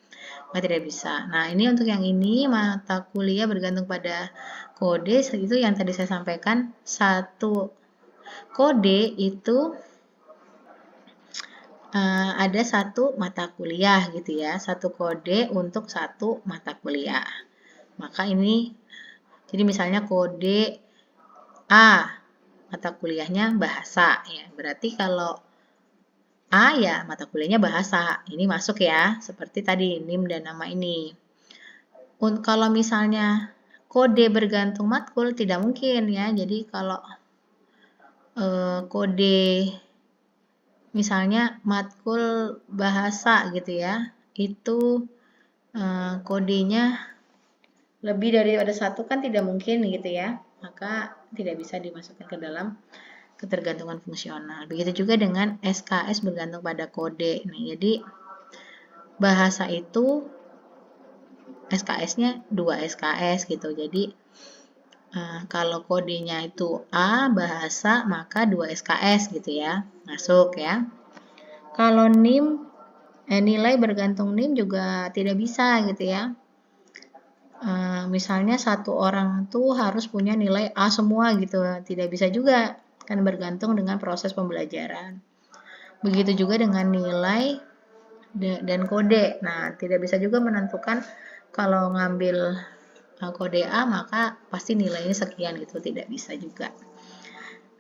Nggak tidak bisa. Nah, ini untuk yang ini mata kuliah bergantung pada kode itu yang tadi saya sampaikan. Satu kode itu ada satu mata kuliah gitu ya, satu kode untuk satu mata kuliah. Maka ini jadi misalnya kode A mata kuliahnya bahasa ya. Berarti kalau A ya mata kuliahnya bahasa. Ini masuk ya, seperti tadi NIM dan nama ini. Kalau misalnya kode bergantung matkul tidak mungkin ya. Jadi kalau kode misalnya matkul bahasa gitu ya, itu kodenya lebih daripada satu kan tidak mungkin gitu ya, maka tidak bisa dimasukkan ke dalam ketergantungan fungsional. Begitu juga dengan SKS bergantung pada kode. Nah, jadi bahasa itu SKS-nya 2 SKS gitu. Jadi kalau kodenya itu A bahasa maka 2 SKS gitu ya, masuk ya. Kalau NIM nilai bergantung NIM juga tidak bisa gitu ya. Misalnya satu orang tuh harus punya nilai A semua gitu, tidak bisa juga kan bergantung dengan proses pembelajaran. Begitu juga dengan nilai dan kode. Nah, tidak bisa juga menentukan kalau ngambil kode A maka pasti nilainya sekian gitu, tidak bisa juga.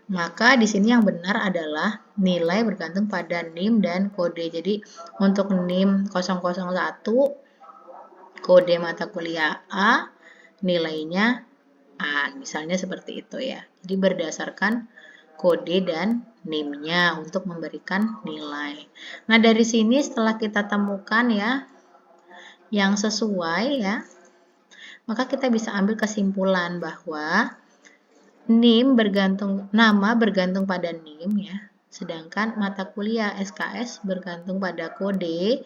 Maka di sini yang benar adalah nilai bergantung pada NIM dan kode. Jadi untuk NIM 001 kode mata kuliah A, nilainya A, misalnya seperti itu ya. Jadi berdasarkan kode dan NIM-nya untuk memberikan nilai. Nah, dari sini setelah kita temukan ya yang sesuai ya, maka kita bisa ambil kesimpulan bahwa NIM nama bergantung pada NIM ya, sedangkan mata kuliah SKS bergantung pada kode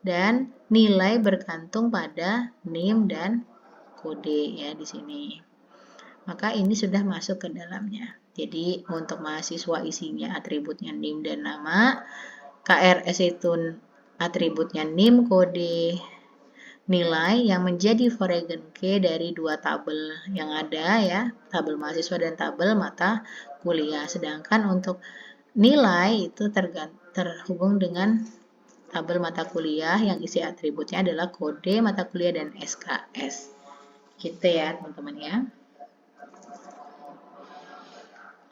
dan nilai bergantung pada NIM dan kode ya di sini. Maka ini sudah masuk ke dalamnya. Jadi untuk mahasiswa isinya atributnya NIM dan nama, KRS itu atributnya NIM, kode, nilai yang menjadi Foregen K dari dua tabel yang ada ya, tabel mahasiswa dan tabel mata kuliah. Sedangkan untuk nilai itu terhubung dengan tabel mata kuliah yang isi atributnya adalah kode mata kuliah dan SKS. Gitu ya teman-teman ya.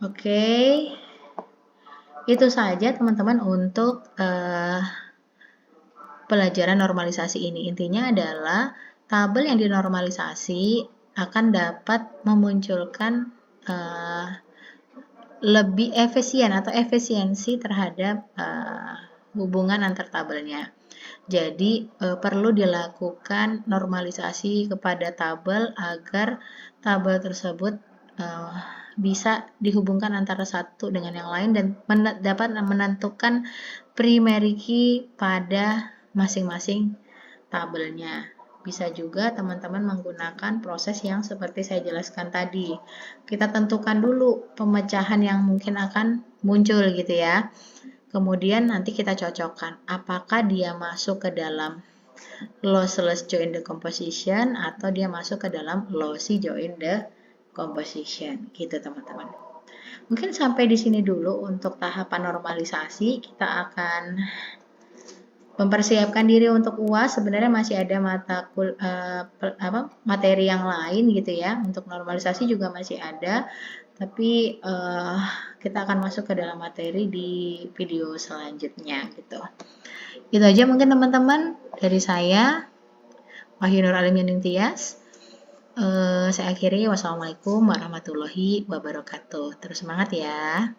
Oke, itu saja teman-teman untuk pelajaran normalisasi ini. Intinya adalah tabel yang dinormalisasi akan dapat memunculkan lebih efisien atau efisiensi terhadap hubungan antar tabelnya. Jadi perlu dilakukan normalisasi kepada tabel agar tabel tersebut bisa dihubungkan antara satu dengan yang lain dan dapat menentukan primary key pada masing-masing tabelnya. Bisa juga teman-teman menggunakan proses yang seperti saya jelaskan tadi. Kita tentukan dulu pemecahan yang mungkin akan muncul gitu ya. Kemudian nanti kita cocokkan apakah dia masuk ke dalam lossless join the composition atau dia masuk ke dalam lossy join the composition. Gitu teman-teman. Mungkin sampai di sini dulu untuk tahapan normalisasi. Kita akan mempersiapkan diri untuk UAS. Sebenarnya masih ada materi yang lain gitu ya. Untuk normalisasi juga masih ada. Tapi kita akan masuk ke dalam materi di video selanjutnya gitu. Itu aja mungkin teman-teman dari saya, Wahyu Nur Alim Yuning Tias. Saya akhiri, wassalamualaikum warahmatullahi wabarakatuh. Terus semangat ya.